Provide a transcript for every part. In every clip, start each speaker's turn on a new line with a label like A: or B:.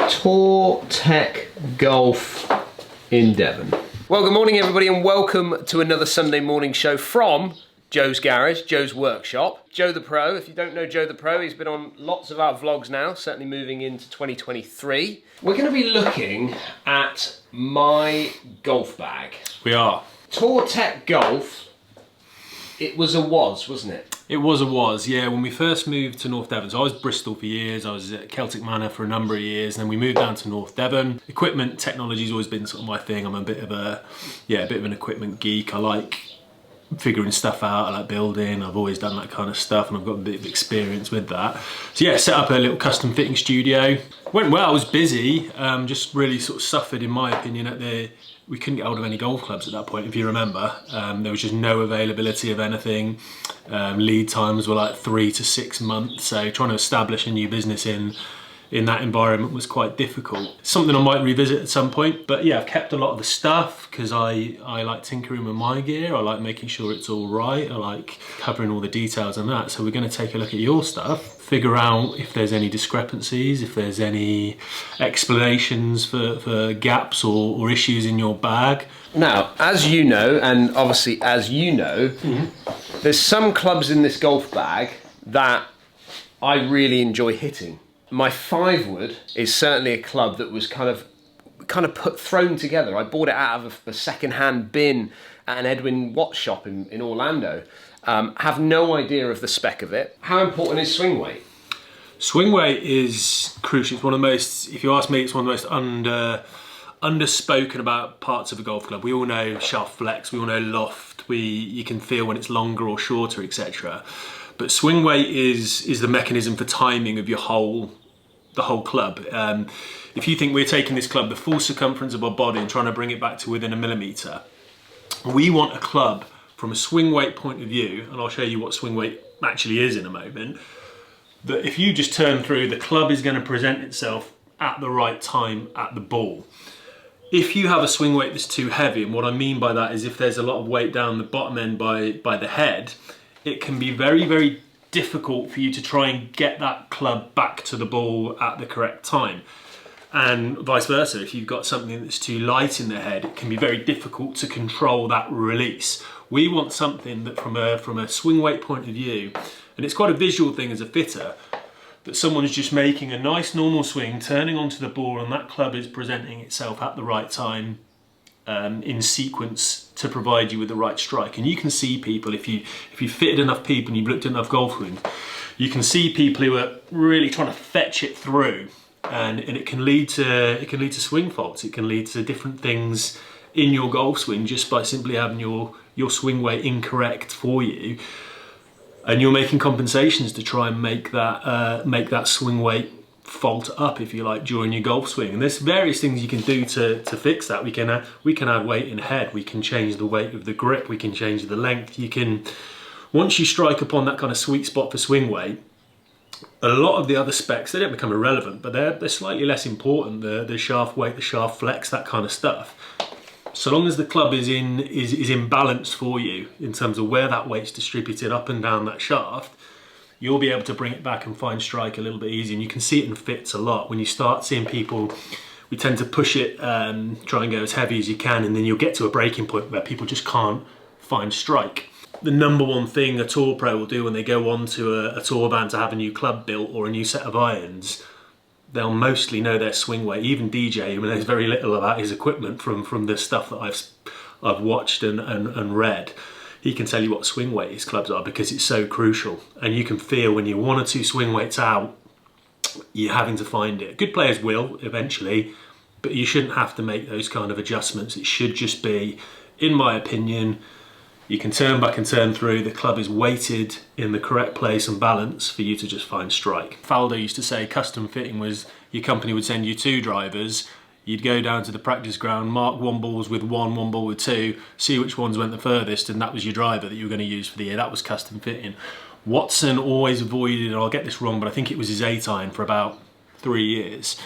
A: Tour Tech Golf in Devon. Well, good morning everybody and welcome to another Sunday morning show from Joe's Garage, Joe's Workshop. Joe the Pro, if you don't know Joe the Pro, he's been on lots of our vlogs now, certainly moving into 2023. We're going to be looking at my golf bag.
B: We are.
A: Tour Tech Golf, it was, wasn't it?
B: It was, yeah. When we first moved to North Devon, so I was Bristol for years, I was at Celtic Manor for a number of years, and then we moved down to North Devon. Equipment, technology's always been sort of my thing. I'm a bit of an equipment geek. I like figuring stuff out, I like building, I've always done that kind of stuff, and I've got a bit of experience with that. So yeah, set up a little custom fitting studio. Went well, I was busy, just really sort of suffered, in my opinion, we couldn't get hold of any golf clubs at that point, if you remember. There was just no availability of anything. Lead times were like 3 to 6 months, so trying to establish a new business in that environment was quite difficult. Something I might revisit at some point, but yeah, I've kept a lot of the stuff because I like tinkering with my gear, I like making sure it's all right, I like covering all the details on that. So we're going to take a look at your stuff, figure out if there's any discrepancies, if there's any explanations for gaps or issues in your bag.
A: Now, as you know, and obviously as you know, there's some clubs in this golf bag that I really enjoy hitting. My 5-wood is certainly a club that was kind of thrown together. I bought it out of a second-hand bin at an Edwin Watts shop in Orlando. Have no idea of the spec of it. How important is swing weight?
B: Swing weight is crucial. It's one of the most, if you ask me, it's one of the most underspoken about parts of a golf club. We all know shaft flex, we all know loft, you can feel when it's longer or shorter, etc. But swing weight is the mechanism for timing of the whole club. If you think we're taking this club the full circumference of our body and trying to bring it back to within a millimetre, we want a club from a swing weight point of view, and I'll show you what swing weight actually is in a moment, that if you just turn through, the club is going to present itself at the right time at the ball. If you have a swing weight that's too heavy, and what I mean by that is if there's a lot of weight down the bottom end by the head, it can be very, very difficult for you to try and get that club back to the ball at the correct time. And vice versa, if you've got something that's too light in the head, it can be very difficult to control that release. We want something that from a swing weight point of view, and it's quite a visual thing as a fitter, that someone's just making a nice normal swing, turning onto the ball, and that club is presenting itself at the right time, in sequence to provide you with the right strike. And you can see people, if you fitted enough people and you've looked at enough golf swings, you can see people who are really trying to fetch it through, and it can lead to swing faults. It can lead to different things in your golf swing just by simply having your swing weight incorrect for you, and you're making compensations to try and make that swing weight fault up, if you like, during your golf swing. And there's various things you can do to fix that. We can add weight in head, we can change the weight of the grip, we can change the length. Once you strike upon that kind of sweet spot for swing weight, a lot of the other specs, they don't become irrelevant, but they're slightly less important. The shaft weight, the shaft flex, that kind of stuff. So long as the club is in balance for you in terms of where that weight's distributed up and down that shaft, you'll be able to bring it back and find strike a little bit easier. And you can see it in fits a lot. When you start seeing people, we tend to push it, try and go as heavy as you can, and then you'll get to a breaking point where people just can't find strike. The number one thing a tour pro will do when they go on to a tour van to have a new club built or a new set of irons, they'll mostly know their swing weight. Even DJ, who knows very little about his equipment from the stuff that I've watched and read, he can tell you what swing weight his clubs are because it's so crucial. And you can feel when you're 1 or 2 swing weights out, you're having to find it. Good players will eventually, but you shouldn't have to make those kind of adjustments. It should just be, in my opinion, you can turn back and turn through, the club is weighted in the correct place and balance for you to just find strike. Faldo used to say custom fitting was your company would send you 2 drivers, you'd go down to the practice ground, mark 1 balls with 1 ball with 2, see which ones went the furthest, and that was your driver that you were going to use for the year. That was custom fitting. Watson always avoided, and I'll get this wrong, but I think it was his 8-iron for about 3 years.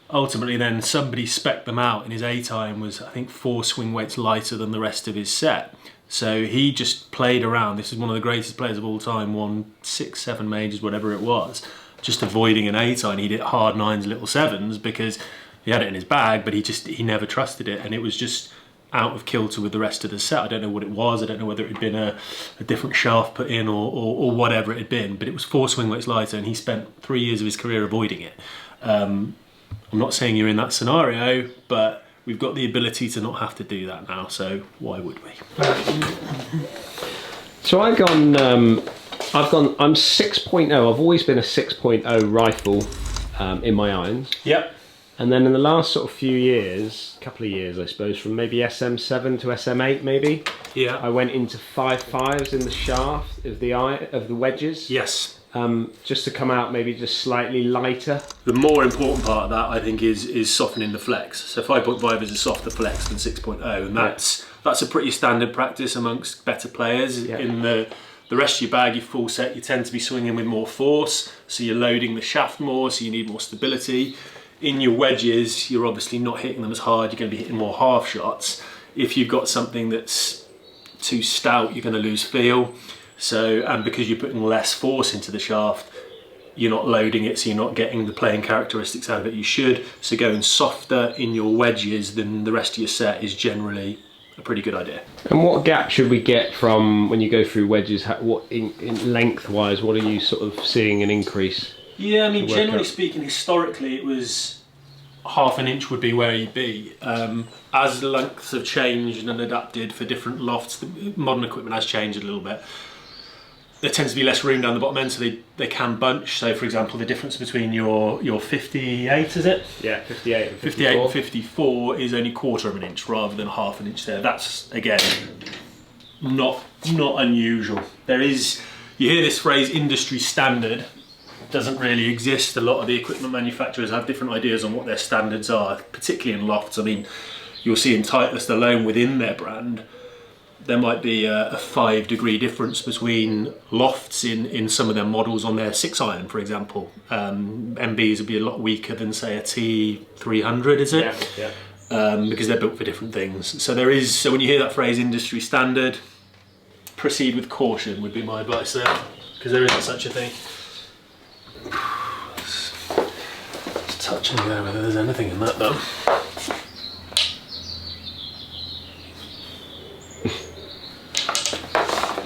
B: Ultimately then somebody spec'd them out, and his 8-iron was, I think, 4 swing weights lighter than the rest of his set. So he just played around. This is one of the greatest players of all time, won 6, 7 majors, whatever it was. just avoiding an 8-iron. He'd hit hard 9s, little 7s because he had it in his bag, but he never trusted it, and it was just out of kilter with the rest of the set. I don't know what it was. I don't know whether it had been a different shaft put in or whatever it had been, but it was 4 swing weights lighter, and he spent 3 years of his career avoiding it. I'm not saying you're in that scenario, but we've got the ability to not have to do that now, so why would we?
A: So I'm 6.0. I've always been a 6.0 rifle in my irons.
B: Yep.
A: And then in the last sort of few years, couple of years I suppose, from maybe SM7 to SM8 maybe,
B: Yeah.
A: I went into 5.5s in the shaft of the wedges.
B: Yes.
A: Just to come out maybe just slightly lighter.
B: The more important part of that, I think, is softening the flex. So 5.5 is a softer flex than 6.0, and that's a pretty standard practice amongst better players.
A: Yeah.
B: In the rest of your bag, your full set, you tend to be swinging with more force, so you're loading the shaft more, so you need more stability. In your wedges, you're obviously not hitting them as hard, you're going to be hitting more half shots. If you've got something that's too stout, you're going to lose feel. So, and because you're putting less force into the shaft, you're not loading it, so you're not getting the playing characteristics out of it you should. So going softer in your wedges than the rest of your set is generally a pretty good idea.
A: And what gap should we get from when you go through wedges? What in length-wise, what are you sort of seeing an increase?
B: Yeah, I mean, generally speaking, historically it was half an inch would be where you'd be. As the lengths have changed and adapted for different lofts, the modern equipment has changed a little bit. There tends to be less room down the bottom end, so they can bunch. So, for example, the difference between your 58, is it?
A: Yeah, 58 and 54.
B: 58 and 54 is only 1/4 of an inch rather than half an inch there. That's, again, not unusual. You hear this phrase, industry standard. Doesn't really exist. A lot of the equipment manufacturers have different ideas on what their standards are, particularly in lofts. I mean, you'll see in Titleist alone within their brand, there might be a 5-degree difference between lofts in some of their models on their 6-iron, for example. MBs would be a lot weaker than, say, a T300, is it?
A: Yeah.
B: Because they're built for different things. So when you hear that phrase, industry standard, proceed with caution would be my advice there, because there isn't such a thing. Just touching there whether there's anything in that though.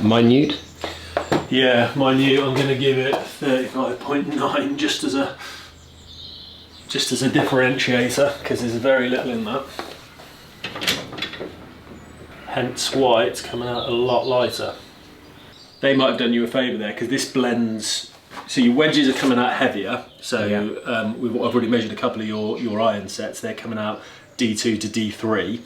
A: Minute?
B: Yeah, minute. I'm going to give it 35.9 just as a differentiator, because there's very little in that. Hence why it's coming out a lot lighter. They might have done you a favour there, because this blends. So your wedges are coming out heavier. So I've already measured a couple of your iron sets. They're coming out D2 to D3.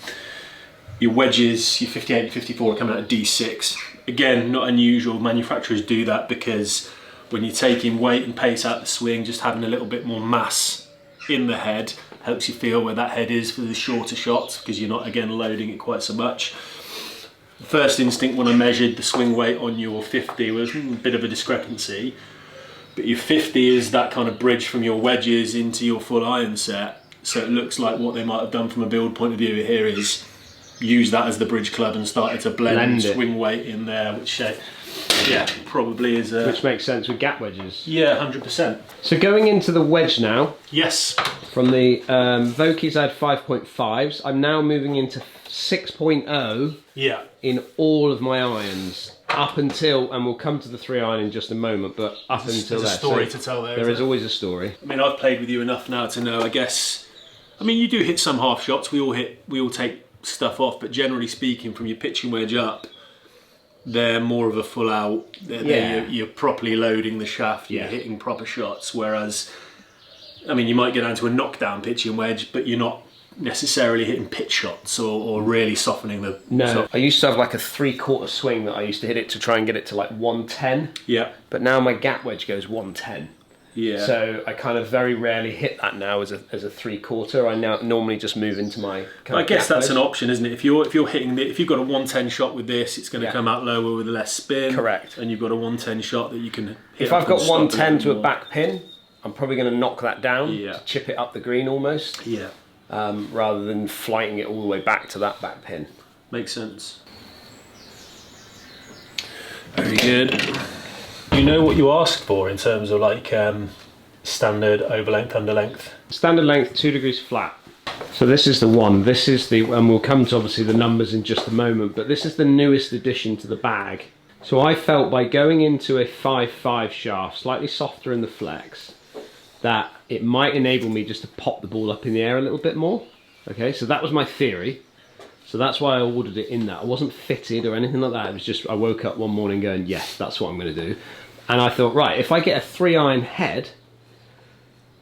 B: Your wedges, your 58 and 54 are coming out at D6. Again, not unusual. Manufacturers do that because when you're taking weight and pace out the swing, just having a little bit more mass in the head helps you feel where that head is for the shorter shots, because you're not, again, loading it quite so much. First instinct when I measured the swing weight on your 50 was a bit of a discrepancy. But your 50 is that kind of bridge from your wedges into your full iron set. So it looks like what they might have done from a build point of view here is use that as the bridge club and started to blend swing weight in there, which probably is a...
A: Which makes sense with gap wedges.
B: Yeah, 100%.
A: So going into the wedge now.
B: Yes.
A: From the Vokeys I had 5.5s. I'm now moving into 6.0 in all of my irons. Up until, and we'll come to the 3-iron in just a moment, but up until
B: there's a story to tell there.
A: There is always a story.
B: I mean, I've played with you enough now to know, I guess, I mean, you do hit some half shots, we all take stuff off, but generally speaking, from your pitching wedge up, they're more of a full out, you're properly loading the shaft, you're hitting proper shots, whereas, I mean, you might go down to a knockdown pitching wedge, but you're not necessarily hitting pitch shots or really softening the...
A: No, I used to have like a 3/4 swing that I used to hit it to try and get it to like 110.
B: Yeah.
A: But now my gap wedge goes 110.
B: Yeah.
A: So I kind of very rarely hit that now as a 3/4. I now normally just move into my kind
B: I
A: of
B: guess
A: gap
B: that's
A: wedge.
B: an option, isn't it? If you're hitting if you've got a 110 shot with this, it's going to come out lower with less spin.
A: Correct.
B: And you've got a 110 shot that you can hit.
A: If I've got 110 to a back pin, I'm probably going to knock that down to chip it up the green almost.
B: Yeah.
A: Rather than flighting it all the way back to that back pin.
B: Makes sense. Very good. You know what you asked for in terms of like Standard over length, under length.
A: Standard length, 2 degrees flat. So this is the one. This is the, and we'll come to obviously the numbers in just a moment, but this is the newest addition to the bag. So I felt by going into a 5.5 shaft, slightly softer in the flex, that it might enable me just to pop the ball up in the air a little bit more. Okay, so that was my theory. So that's why I ordered it in that. I wasn't fitted or anything like that. It was just, I woke up one morning going, yes, that's what I'm going to do. And I thought, right, if I get a 3-iron head,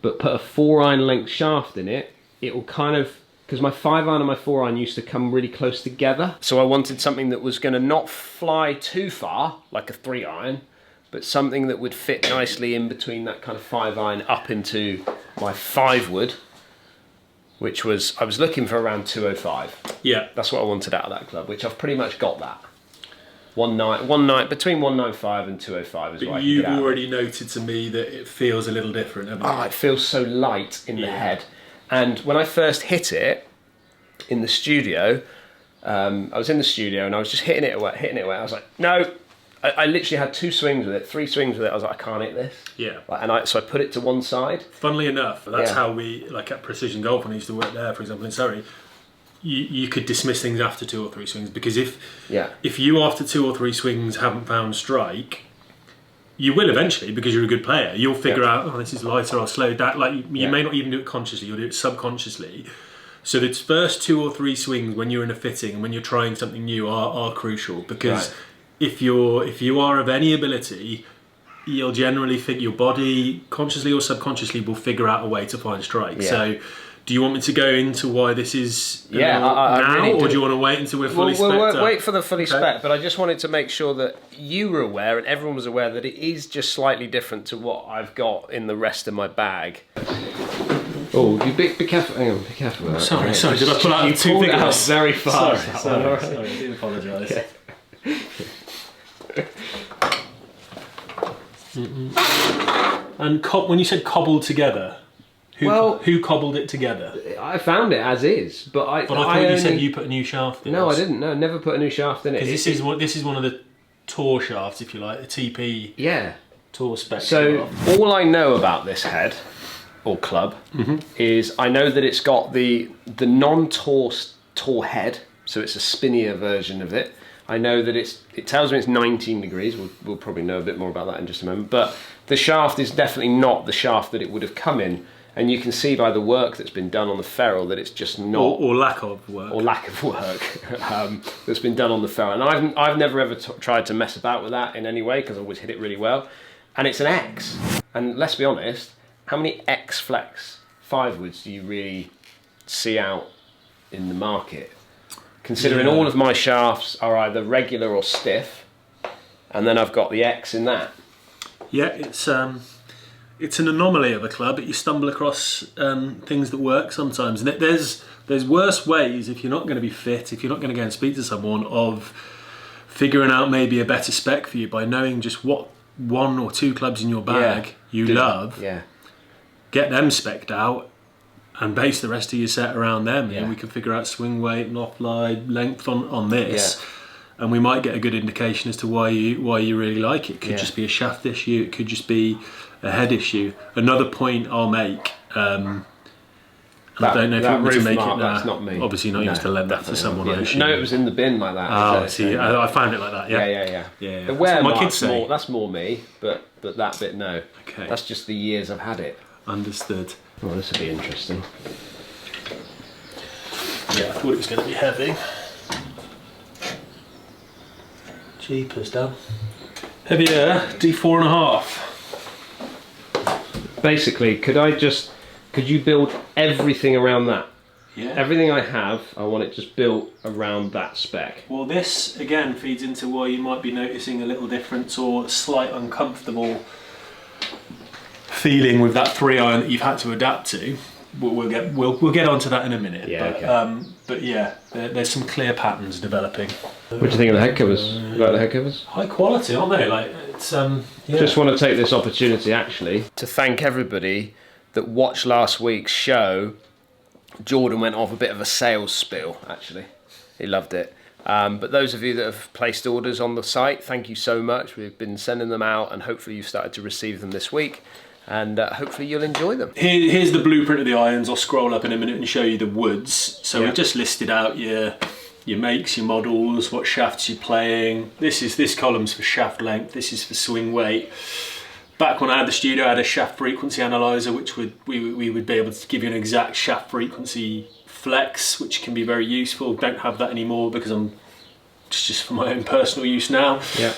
A: but put a 4-iron length shaft in it, it will kind of, because my 5-iron and my 4-iron used to come really close together. So I wanted something that was going to not fly too far, like a 3-iron, but something that would fit nicely in between that kind of 5-iron up into my 5-wood, which was, I was looking for around 205.
B: Yeah.
A: That's what I wanted out of that club, which I've pretty much got that. One night between 195 and 205 is what I can
B: You've
A: get out.
B: already noted to me that it feels a little different, haven't you?
A: Oh, it feels so light in the head. And when I first hit it in the studio, I was in the studio and I was just hitting it away. I was like, no. I literally had 2 swings with it, 3 swings with it. I was like, I can't hit this.
B: Yeah.
A: So I put it to one side.
B: Funnily enough, that's how we, like at Precision Golf, when I used to work there, for example, in Surrey, you could dismiss things after 2 or 3 swings, because if you after 2 or 3 swings haven't found strike, you will eventually, because you're a good player. You'll figure out, oh, this is lighter, I'll slow that. Like you may not even do it consciously, you'll do it subconsciously. So the first 2 or 3 swings when you're in a fitting and when you're trying something new are crucial, because if you are of any ability, you'll generally think your body, consciously or subconsciously, will figure out a way to find strike. So do you want me to go into why this is now, really or do you want to wait until we're fully spec'd up?
A: We'll wait for the fully spec, but I just wanted to make sure that you were aware and everyone was aware that it is just slightly different to what I've got in the rest of my bag. Oh, you be careful. Hang on, be careful. With that.
B: Sorry. Did I pull out 2 fingers?
A: It out very fast.
B: Sorry. I do apologise. Okay. And when you said cobbled together, who cobbled it together?
A: I found it as is, but I
B: thought you said you put a new shaft in.
A: No, I didn't. No, never put a new shaft in it.
B: Because this is one of the tour shafts, if you like, the TP tour spec.
A: So all I know about this head or club is I know that it's got the non-tour head, so it's a spinnier version of it. I know that it tells me it's 19 degrees. We'll probably know a bit more about that in just a moment. But the shaft is definitely not the shaft that it would have come in. And you can see by the work that's been done on the ferrule that it's just not...
B: Or lack of work.
A: Or lack of work that's been done on the ferrule. And I've never ever tried to mess about with that in any way, because I always hit it really well. And it's an X. And let's be honest, how many X Flex 5-woods do you really see out in the market? Considering all of my shafts are either regular or stiff, and then I've got the X in that. Yeah,
B: it's an anomaly of a club, but you stumble across things that work sometimes. And there's worse ways, if you're not going to be fit, if you're not going to go and speak to someone, of figuring out maybe a better spec for you by knowing just what 1 or 2 clubs in your bag you love. Yeah. Get them spec'd out and base the rest of your set around them. And we can figure out swing weight and offline length on this. And we might get a good indication as to why you really like it. It could just be a shaft issue, it could just be a head issue. Another point I'll make, I don't know if you want me to make it now.
A: That's not me.
B: Obviously not, you used to lend that to someone. I
A: No, it was in the bin like that.
B: Oh, see, I found it like that,
A: yeah. The wear marks, that's more me, but that bit, no. Okay. That's just the years I've had it.
B: Understood.
A: Well, this will be interesting.
B: Yeah, I thought it was going to be heavy. Jeepers, Dan. Heavier, D4.5.
A: Basically, could you build everything around that?
B: Yeah.
A: Everything I have, I want it just built around that spec.
B: Well, this again feeds into why you might be noticing a little difference or slight uncomfortable feeling with that 3-iron that you've had to adapt to. We'll get onto that in a minute. Yeah, but yeah, there's some clear patterns developing.
A: What do you think of the head covers? You like the head covers?
B: High quality, aren't they? Like it's
A: Just want to take this opportunity actually to thank everybody that watched last week's show. Jordan went off a bit of a sales spiel actually. He loved it. But those of you that have placed orders on the site, thank you so much. We've been sending them out and hopefully you've started to receive them this week. and hopefully you'll enjoy them.
B: Here's the blueprint of the irons. I'll scroll up in a minute and show you the woods. So
A: Yeah.
B: we've just listed out your makes, your models, what shafts you're playing. This column's for shaft length, this is for swing weight. Back when I had the studio, I had a shaft frequency analyzer, which we would be able to give you an exact shaft frequency flex, which can be very useful. Don't have that anymore because it's just for my own personal use now.
A: Yeah.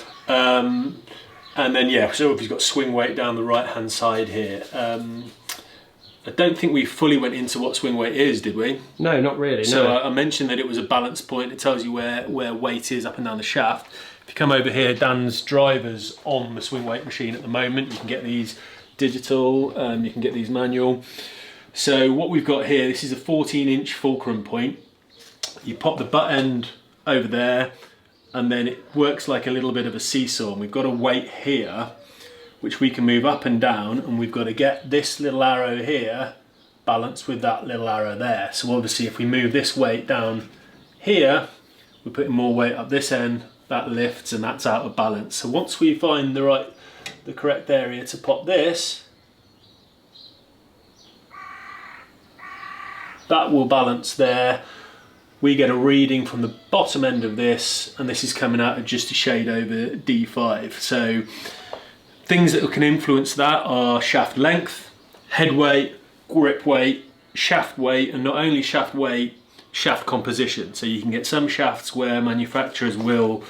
B: And then yeah, so we've got swing weight down the right hand side here. I don't think we fully went into what swing weight is, did we?
A: No, not really.
B: So
A: no.
B: I mentioned that it was a balance point. It tells you where weight is up and down the shaft. If you come over here, Dan's driver's on the swing weight machine at the moment. You can get these digital, you can get these manual. So what we've got here, this is a 14-inch fulcrum point. You pop the butt end over there, and then it works like a little bit of a seesaw. And we've got a weight here, which we can move up and down, and we've got to get this little arrow here balanced with that little arrow there. So obviously if we move this weight down here, we're putting more weight up this end, that lifts, and that's out of balance. So once we find the correct area to pop this, that will balance there. We get a reading from the bottom end of this, and this is coming out at just a shade over D5. So things that can influence that are shaft length, head weight, grip weight, shaft weight, and not only shaft weight, shaft composition. So you can get some shafts where manufacturers will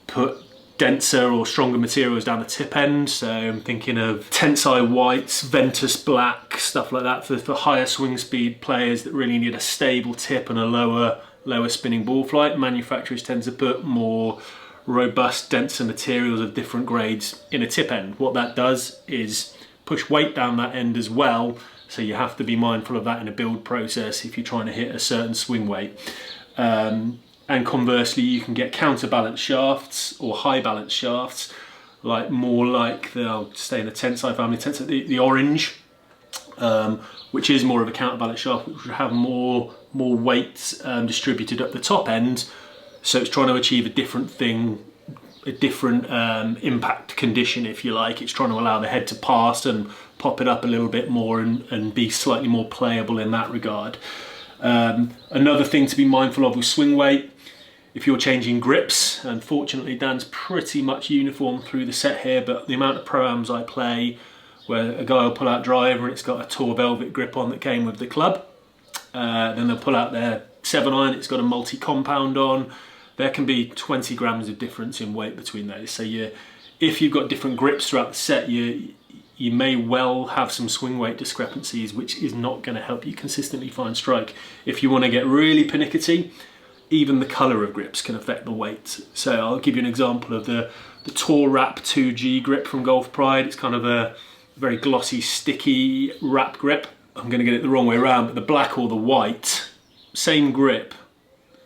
B: put denser or stronger materials down the tip end. So I'm thinking of tensile whites, Ventus black, stuff like that for higher swing speed players that really need a stable tip and a lower spinning ball flight. Manufacturers tend to put more robust, denser materials of different grades in a tip end. What that does is push weight down that end as well, so you have to be mindful of that in a build process if you're trying to hit a certain swing weight. And conversely, you can get counterbalance shafts or high balance shafts, more like I'll stay in the tensile family, the orange, which is more of a counterbalance shaft, which would have more weight distributed at the top end. So it's trying to achieve a different thing, a different impact condition, if you like. It's trying to allow the head to pass and pop it up a little bit more and be slightly more playable in that regard. Another thing to be mindful of with swing weight, if you're changing grips, unfortunately Dan's pretty much uniform through the set here, but the amount of pro-ams I play where a guy will pull out driver and it's got a Tour Velvet grip on that came with the club, then they'll pull out their 7-iron, it's got a multi-compound on. There can be 20 grams of difference in weight between those. So if you've got different grips throughout the set, you may well have some swing weight discrepancies, which is not going to help you consistently find strike. If you want to get really pernickety, even the colour of grips can affect the weight. So I'll give you an example of the Tour Wrap 2G grip from Golf Pride. It's kind of a very glossy, sticky wrap grip. I'm going to get it the wrong way around, but the black or the white, same grip.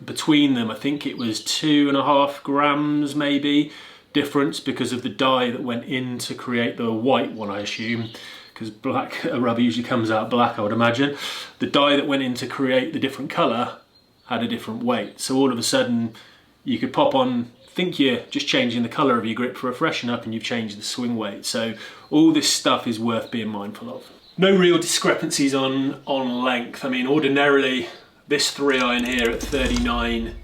B: Between them, I think it was 2.5 grams maybe difference because of the dye that went in to create the white one, I assume, because black rubber usually comes out black, I would imagine. The dye that went in to create the different colour had a different weight. So all of a sudden you could pop on, think you're just changing the colour of your grip for a freshen up and you've changed the swing weight. So all this stuff is worth being mindful of. No real discrepancies on length. I mean, ordinarily this 3-iron here at 39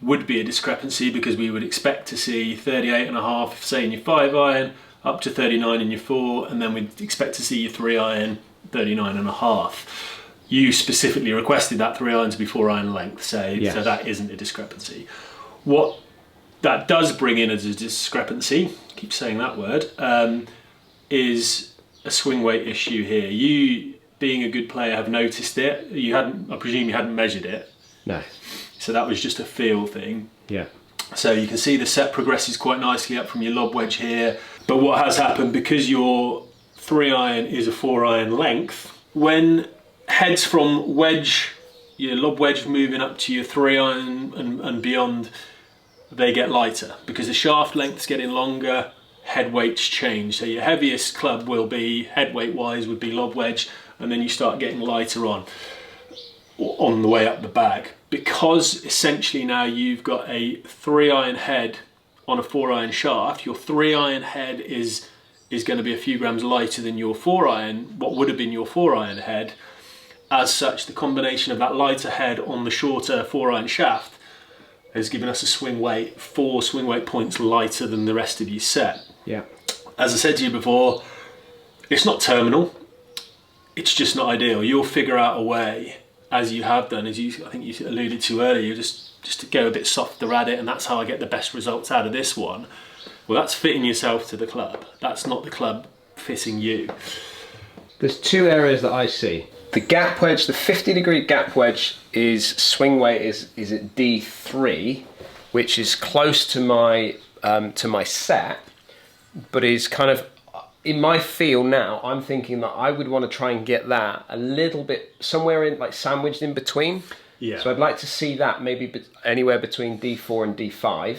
B: would be a discrepancy because we would expect to see 38.5, say in your 5-iron, up to 39 in your 4, and then we'd expect to see your 3-iron 39.5. You specifically requested that 3-iron to be 4-iron length, so that isn't a discrepancy. What that does bring in as a discrepancy, keep saying that word, is a swing weight issue here. You, being a good player, have noticed it. I presume you hadn't measured it.
A: No.
B: So that was just a feel thing.
A: Yeah.
B: So you can see the set progresses quite nicely up from your lob wedge here. But what has happened, because your 3-iron is a 4-iron length, when heads from wedge, your lob wedge moving up to your 3-iron and beyond, they get lighter because the shaft length's getting longer, head weights change. So your heaviest club will be, head weight wise, would be lob wedge, and then you start getting lighter on the way up the bag. Because essentially now you've got a 3-iron head on a 4-iron shaft, your 3-iron head is is going to be a few grams lighter than your 4-iron, what would have been your 4-iron head. As such, the combination of that lighter head on the shorter 4-iron shaft has given us a swing weight, 4 swing weight points lighter than the rest of your set.
A: Yeah.
B: As I said to you before, it's not terminal, it's just not ideal. You'll figure out a way, as you have done, as I think you alluded to earlier, just to go a bit softer at it, and that's how I get the best results out of this one. Well, that's fitting yourself to the club. That's not the club fitting you.
A: There's 2 areas that I see. The gap wedge, the 50-degree gap wedge is swing weight is at D3, which is close to my set, but is kind of, in my feel now, I'm thinking that I would want to try and get that a little bit somewhere in, like, sandwiched in between.
B: Yeah.
A: So I'd like to see that maybe anywhere between D4 and D5.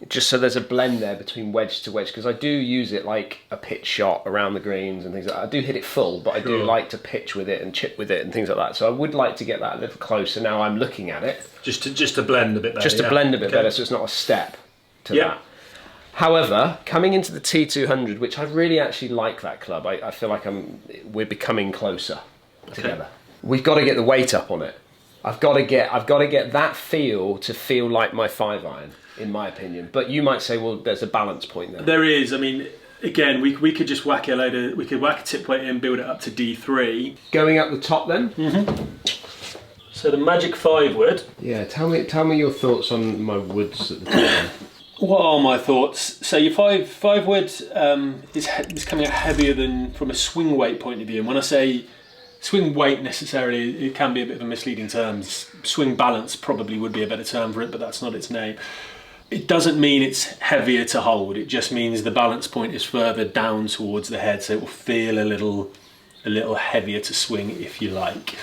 A: Just so there's a blend there between wedge to wedge, because I do use it like a pitch shot around the greens and things like that. I do hit it full, but I do like to pitch with it and chip with it and things like that. So I would like to get that a little closer now I'm looking at it.
B: Just to blend a bit better.
A: Just to blend a bit better, so it's not a step to that. However, coming into the T200, which I really actually like that club, I feel like we're becoming closer together. We've got to get the weight up on it. I've got to get that feel to feel like my 5-iron, in my opinion. But you might say, well, there's a balance point there.
B: There is. I mean, again, we could just whack a tip weight in, build it up to D3.
A: Going up the top then?
B: So the Magic 5 wood.
A: Yeah, tell me your thoughts on my woods at the top.
B: What are my thoughts? So your 5 wood is coming out heavier than from a swing weight point of view. And when I say swing weight necessarily, it can be a bit of a misleading term. Swing balance probably would be a better term for it, but that's not its name. It doesn't mean it's heavier to hold, it just means the balance point is further down towards the head, so it will feel a little heavier to swing, if you like.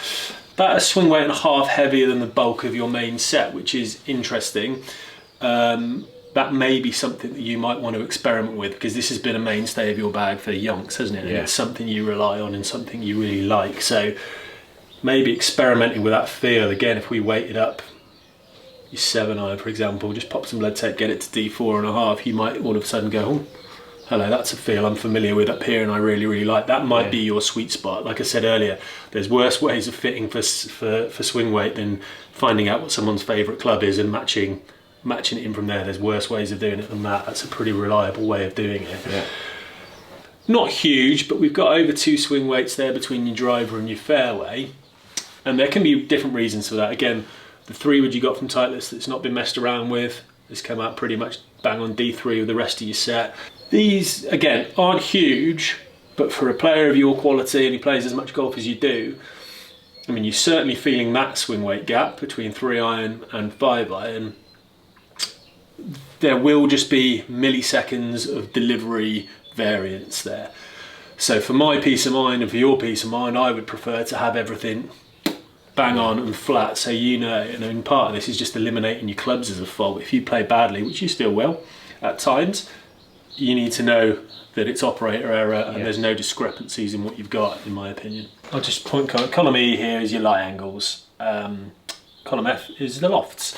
B: About a swing weight and a half heavier than the bulk of your main set, which is interesting. That may be something that you might want to experiment with, because this has been a mainstay of your bag for yonks, hasn't it? And it's something you rely on and something you really like. So maybe experimenting with that feel. Again, if we weighted up your 7-iron, for example, just pop some lead tape, get it to D4.5, you might all of a sudden go, oh, hello, that's a feel I'm familiar with up here and I really, really like. That might be your sweet spot. Like I said earlier, there's worse ways of fitting for swing weight than finding out what someone's favourite club is and matching it in from there. There's worse ways of doing it than that. That's a pretty reliable way of doing it. Yeah. Not huge, but we've got over 2 swing weights there between your driver and your fairway, and there can be different reasons for that. Again, the 3 wood you got from Titleist that's not been messed around with has come out pretty much bang on D3 with the rest of your set. These, again, aren't huge, but for a player of your quality and who plays as much golf as you do, I mean, you're certainly feeling that swing weight gap between 3-iron and 5-iron. There will just be milliseconds of delivery variance there. So for my peace of mind and for your peace of mind, I would prefer to have everything bang on and flat, so you know. And I mean, part of this is just eliminating your clubs as a fault. If you play badly, which you still will at times, you need to know that it's operator error and there's no discrepancies in what you've got, in my opinion. I'll just point column E here is your lie angles. Column F is the lofts.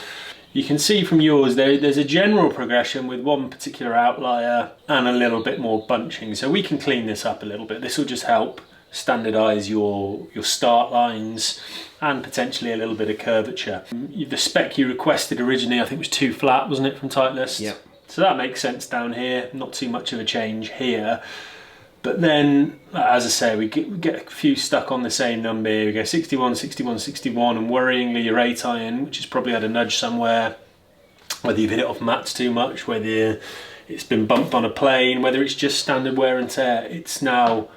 B: You can see from yours there's a general progression with one particular outlier and a little bit more bunching. So we can clean this up a little bit. This will just help standardise your start lines and potentially a little bit of curvature. The spec you requested originally, I think, was 2 flat, wasn't it, from Titleist?
A: Yeah.
B: So that makes sense down here, not too much of a change here. But then, as I say, we get a few stuck on the same number. We go 61, 61, 61, and worryingly your 8-iron, which has probably had a nudge somewhere, whether you've hit it off mats too much, whether it's been bumped on a plane, whether it's just standard wear and tear, it's now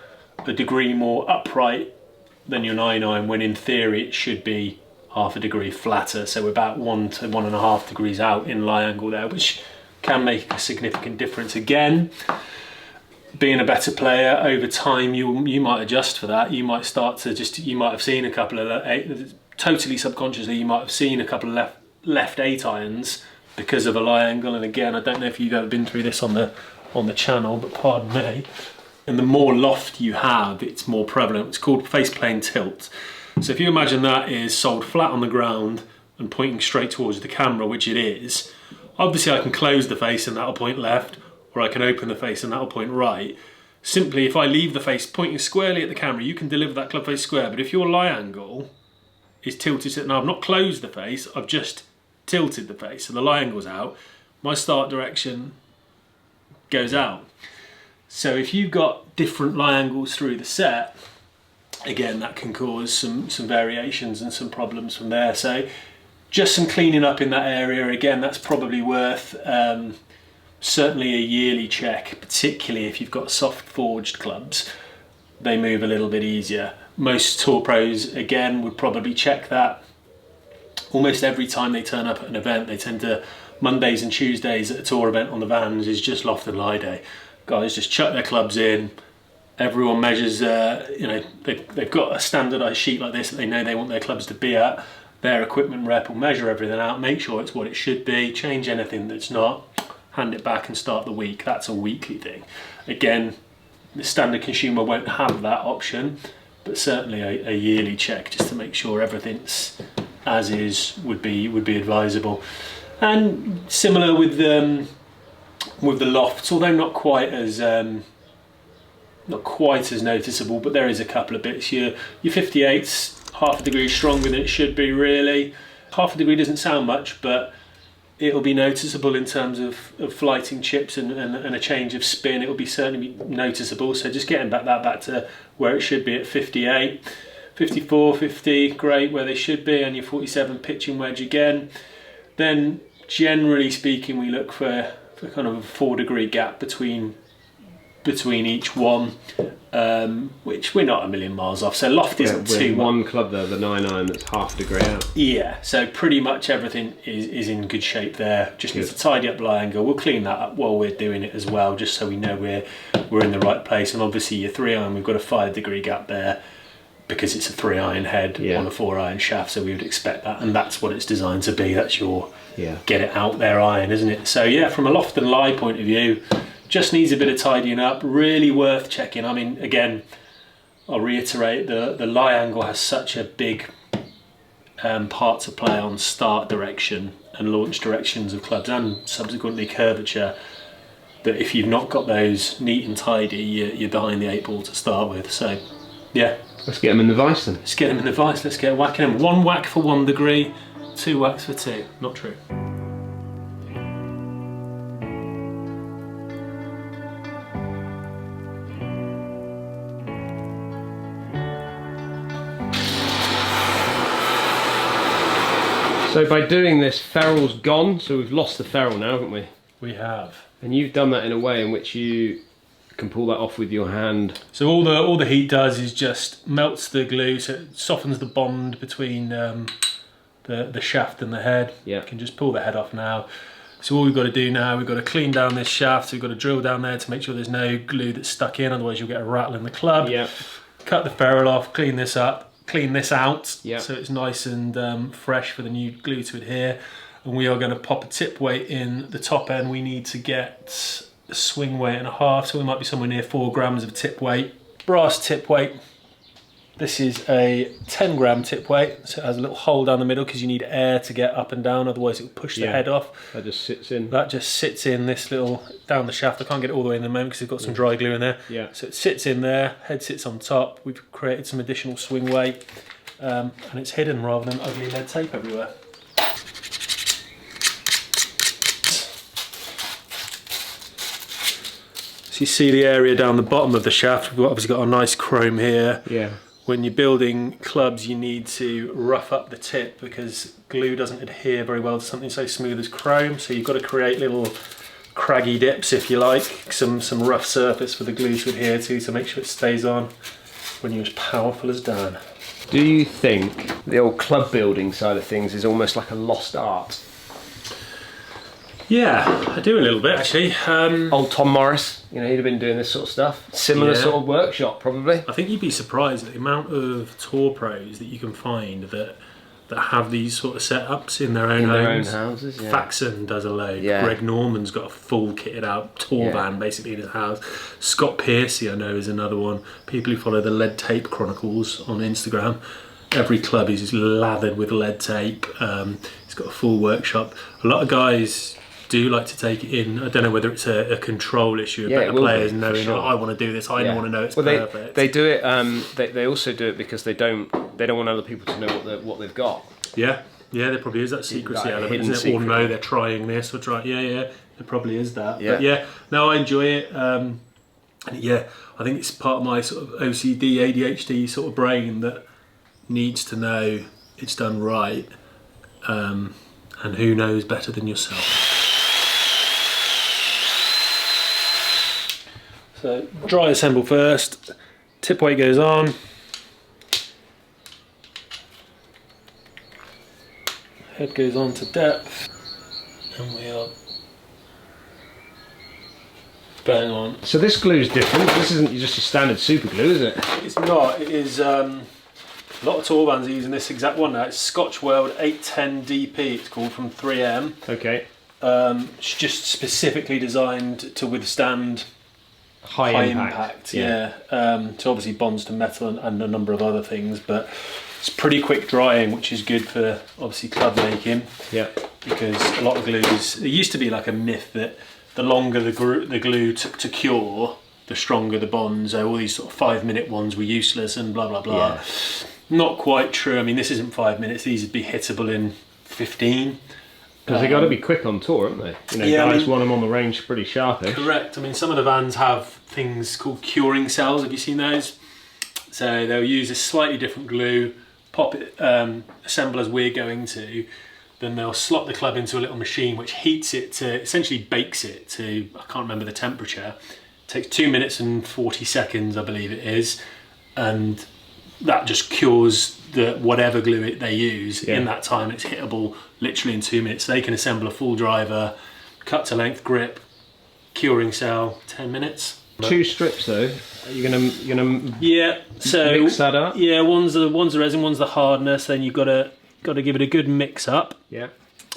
B: a degree more upright than your 9-iron, when in theory it should be half a degree flatter. So we're about 1 to 1.5 degrees out in lie angle there, which can make a significant difference. Again, being a better player over time, you might adjust for that. You might start to you might have seen a couple of totally subconsciously, you might have seen a couple of left 8-irons because of a lie angle. And again, I don't know if you've ever been through this on the channel, but pardon me. And the more loft you have, it's more prevalent. It's called face plane tilt. So if you imagine that is sold flat on the ground and pointing straight towards the camera, which it is, obviously I can close the face and that'll point left, or I can open the face and that'll point right. Simply, if I leave the face pointing squarely at the camera, you can deliver that club face square. But if your lie angle is tilted to, now I've not closed the face, I've just tilted the face, so the lie angle's out, my start direction goes out. So if you've got different lie angles through the set, again, that can cause some variations and some problems from there. So just some cleaning up in that area. Again, that's probably worth certainly a yearly check, particularly if you've got soft forged clubs. They move a little bit easier. Most tour pros, again, would probably check that almost every time they turn up at an event. They tend to, Mondays and Tuesdays at a tour event on the vans is just loft and lie day. Guys just chuck their clubs in. Everyone measures, you know, they've got a standardised sheet like this that they know they want their clubs to be at. Their equipment rep will measure everything out, make sure it's what it should be, change anything that's not, hand it back and start the week. That's a weekly thing. Again, the standard consumer won't have that option, but certainly a yearly check just to make sure everything's as is would be advisable. And similar with the lofts, although not quite as noticeable, but there is a couple of bits. Your 58's half a degree stronger than it should be, really. Half a degree doesn't sound much, but it'll be noticeable in terms of flighting chips and a change of spin. It will certainly be noticeable. So just getting back to where it should be at 58, 54, 50, great, where they should be, and your 47 pitching wedge again. Then generally speaking, we look for kind of a 4 degree gap between each one, which we're not a million miles off. So loft isn't too much.
A: One club there, the 9-iron, that's half degree out.
B: Yeah, so pretty much everything is in good shape there. Just need to tidy up lie angle. We'll clean that up while we're doing it as well, just so we know we're in the right place. And obviously your 3-iron, we've got a 5 degree gap there because it's a 3-iron head on a 4-iron shaft, so we would expect that, and that's what it's designed to be. That's your get it out there iron, isn't it? So yeah, from a loft and lie point of view, just needs a bit of tidying up. Really worth checking. I mean, again, I'll reiterate, the lie angle has such a big part to play on start direction and launch directions of clubs, and subsequently curvature, that if you've not got those neat and tidy, you're behind the 8 ball to start with. So yeah,
A: let's get them in the vice then.
B: Let's get them in the vice. Let's get whacking them. 1 whack for 1 degree, 2 whacks for 2. Not true.
A: So by doing this, ferrule's gone, so we've lost the ferrule now, haven't we?
B: We have.
A: And you've done that in a way in which you can pull that off with your hand.
B: So all the heat does is just melts the glue, so it softens the bond between the shaft and the head.
A: Yeah.
B: You can just pull the head off now. So all we've got to do now, we've got to clean down this shaft, so we've got to drill down there to make sure there's no glue that's stuck in, otherwise you'll get a rattle in the club.
A: Yeah.
B: Cut the ferrule off, clean this up. Clean this out,
A: so
B: it's nice and fresh for the new glue to adhere. And we are going to pop a tip weight in the top end. We need to get a swing weight and a half, so we might be somewhere near 4 grams of tip weight. Brass tip weight. This is a 10 gram tip weight, so it has a little hole down the middle because you need air to get up and down, otherwise it will push the head off.
A: That just sits in.
B: That just sits in this little, down the shaft. I can't get it all the way in the moment because it's got some dry glue in there.
A: Yeah.
B: So it sits in there, head sits on top. We've created some additional swing weight, and it's hidden rather than ugly lead tape everywhere. So you see the area down the bottom of the shaft. We've obviously got a nice chrome here.
A: Yeah.
B: When you're building clubs, you need to rough up the tip because glue doesn't adhere very well to something so smooth as chrome. So you've got to create little craggy dips, if you like, some rough surface for the glue to adhere to make sure it stays on when you're as powerful as Dan.
A: Do you think the old club building side of things is almost like a lost art?
B: Yeah, I do a little bit actually.
A: Old Tom Morris, you know, he'd have been doing this sort of stuff. Similar sort of workshop, probably.
B: I think you'd be surprised at the amount of tour pros that you can find that have these sort of setups in their own homes.
A: Their own houses, yeah.
B: Faxon does a load.
A: Yeah.
B: Greg Norman's got a full kitted out tour van basically in his house. Scott Piercy, I know, is another one. People who follow the Lead Tape Chronicles on Instagram. Every club is just lathered with lead tape. He's got a full workshop. A lot of guys do like to take it in. I don't know whether it's a control issue,
A: Yeah,
B: better players knowing,
A: sure.
B: oh, I want to do this, I want to know it's perfect.
A: They do it. They also do it because they don't want other people to know what they've got.
B: Yeah, there probably is that secrecy
A: Like
B: element, isn't it? Or no, they're trying this or try. Yeah, there probably is that.
A: Yeah.
B: But yeah, no, I enjoy it. And yeah, I think it's part of my sort of OCD, ADHD sort of brain that needs to know it's done right. And who knows better than yourself? So dry assemble first. Tip weight goes on. Head goes on to depth, and we are bang on.
A: So this glue is different. This isn't just a standard super glue, is it?
B: It's not. It is a lot of tour bands are using this exact one now. It's Scotch World 810 DP. It's called, from 3M.
A: Okay.
B: It's just specifically designed to withstand high impact. Yeah. So obviously bonds to metal and a number of other things, but it's pretty quick drying, which is good for obviously club making.
A: Yeah.
B: Because a lot of glues, it used to be like a myth that the longer the glue took to cure, the stronger the bonds. All these sort of 5-minute ones were useless and blah blah blah.
A: Yeah.
B: Not quite true. I mean, this isn't 5 minutes. These would be hittable in 15.
A: Because they've got to be quick on tour, haven't they? You know,
B: Yeah,
A: guys want them on the range pretty sharpish.
B: Correct. I mean, some of the vans have things called curing cells. Have you seen those? So they'll use a slightly different glue, pop it, assemble as we're going to, then they'll slot the club into a little machine which heats it to, essentially bakes it to, I can't remember the temperature. It takes 2 minutes and 40 seconds, I believe it is, and that just cures the whatever glue they use. In that time. It's hittable literally in 2 minutes. They can assemble a full driver, cut to length grip, curing cell, 10 minutes.
A: 2 strips though. You're gonna
B: so
A: mix that up.
B: Yeah, one's the resin, one's the hardness. Then you've got to give it a good mix up.
A: Yeah.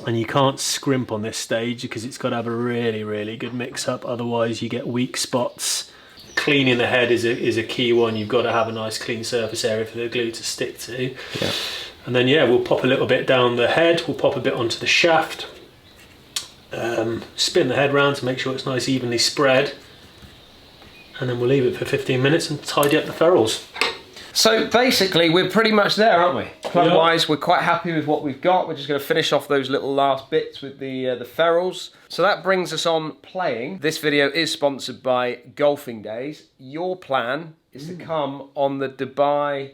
B: And you can't scrimp on this stage because it's got to have a really, really good mix up. Otherwise, you get weak spots. Cleaning the head is a key one. You've got to have a nice clean surface area for the glue to stick to.
A: Yeah.
B: And then we'll pop a little bit down the head. We'll pop a bit onto the shaft. Spin the head round to make sure it's nice evenly spread. And then we'll leave it for 15 minutes and tidy up the ferrules.
A: So basically we're pretty much there, aren't we? Club wise, we're quite happy with what we've got. We're just going to finish off those little last bits with the ferrules. So that brings us on playing. This video is sponsored by Golfing Days. Your plan is to come on the Dubai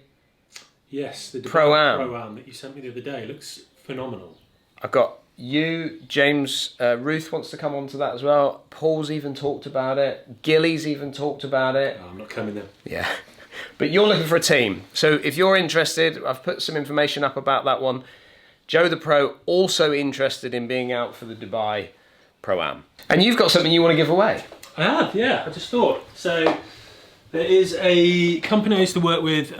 B: Yes, the Dubai
A: Pro-Am
B: that you sent me the other day. It looks phenomenal.
A: I've got you, James, Ruth wants to come on to that as well. Paul's even talked about it. Gilly's even talked about it.
B: Oh, I'm not coming then.
A: Yeah. But you're looking for a team. So if you're interested, I've put some information up about that one. Joe the Pro, also interested in being out for the Dubai Pro-Am. And you've got something you want to give away.
B: I have, yeah. I just thought. So there is a company I used to work with,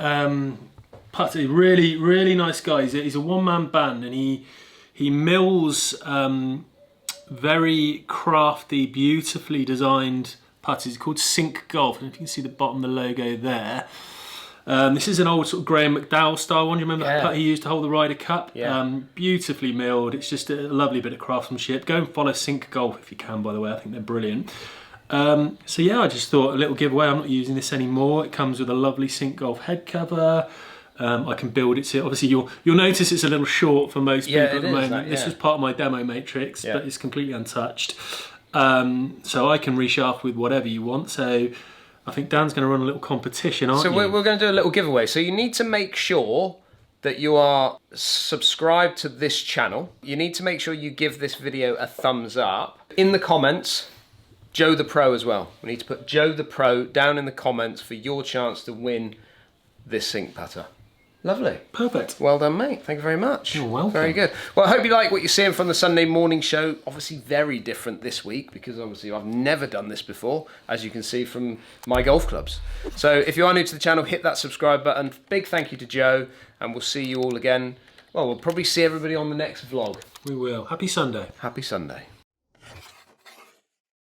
B: Putty, really, really nice guy. He's a one-man band, and he mills very crafty, beautifully designed putties. It's called Sync Golf. I don't know if you can see the bottom of the logo there. This is an old sort of Graham McDowell style one. Do you remember that putt he used to hold the Ryder Cup?
A: Yeah.
B: Beautifully milled. It's just a lovely bit of craftsmanship. Go and follow Sync Golf if you can, by the way. I think they're brilliant. So yeah, I just thought a little giveaway. I'm not using this anymore. It comes with a lovely Sync Golf head cover. I can build it to, obviously you'll notice it's a little short for most people at the moment. This was part of my demo matrix, but it's completely untouched. So I can reshaft with whatever you want. So I think Dan's going to run a little competition, aren't you?
A: So we're going to do a little giveaway. So you need to make sure that you are subscribed to this channel. You need to make sure you give this video a thumbs up. In the comments, Joe the Pro as well. We need to put Joe the Pro down in the comments for your chance to win this Sync putter. Lovely.
B: Perfect.
A: Well done, mate. Thank you very much.
B: You're welcome.
A: Very good. Well, I hope you like what you're seeing from the Sunday morning show. Obviously very different this week because obviously I've never done this before, as you can see from my golf clubs. So if you are new to the channel, hit that subscribe button. Big thank you to Joe, and we'll see you all again. Well, we'll probably see everybody on the next vlog.
B: We will. Happy Sunday.
A: Happy Sunday.